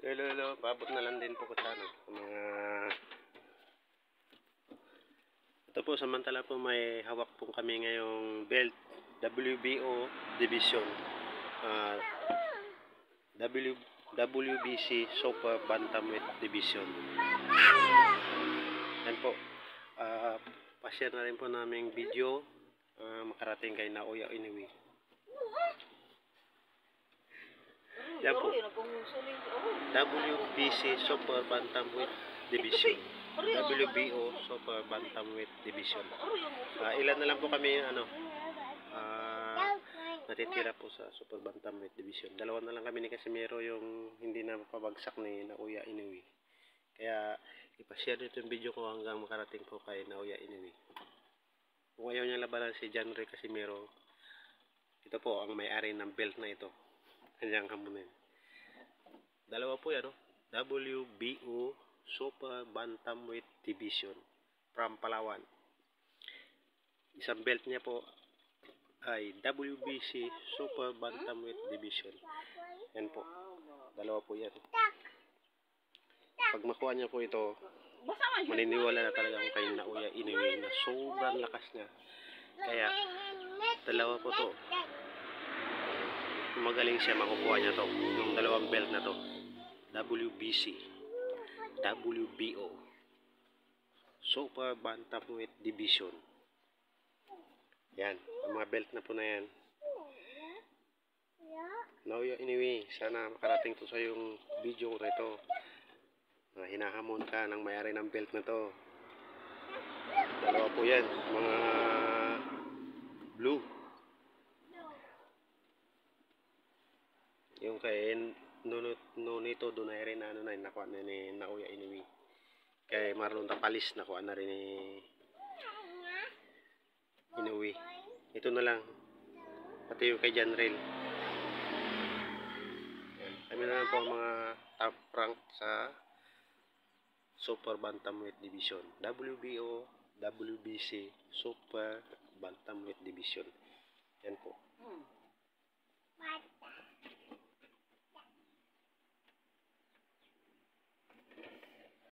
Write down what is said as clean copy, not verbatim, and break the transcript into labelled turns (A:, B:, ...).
A: Hello, paabot na lang din po ko sana. Ito po, samantala po may hawak po kami ngayong belt WBO division. WBC Super Bantamweight Division. Yan po. Pa-share na rin po namin video makarating kay Naoya Inoue. Yan po. WBC Super Bantamweight Division. WBO Super Bantamweight Division. Ilan na lang po kami natitira po sa Super Bantamweight Division. Dalawa na lang kami ni Casimiro yung hindi na mapabagsak ni Naoya Inoue. Kaya ipashare nito yung video ko hanggang makarating po kay Naoya Inoue. Kung ayaw niya labanan si John Ray Casimiro, ito po ang may-ari ng belt na ito. Kanyang hamunin. Dalawa po yan, WBO Super Bantamweight Division from Palawan. Isang belt niya po ay WBC Super Bantamweight Division. Yan po. Dalawa po yan. Pag makuha niya po ito, maniniwala na talaga kung kay Naoya Inoue na sobrang lakas niya. Kaya dalawa po to. Magaling siya makukuha niya to. Yung dalawang belt na to. WBC, WBO Super Bantamweight Division. Yan, ang mga belt na po na yan. Naoya Inoue, sana makarating to sa yung video ko nito. Hinahamon ka ng may-ari ng belt na to. Dalawa po yan, mga blue. Yung kay Nonito Donaire na nakuha na ni Naoya Inoue. Kay Marlon Tapalis nakuha na rin ni Inoue. Ito na lang. Pati yung kay John Ray. Kami na lang po ang mga top rank sa Super Bantamweight Division. WBO, WBC Super Bantamweight Division. Yan po.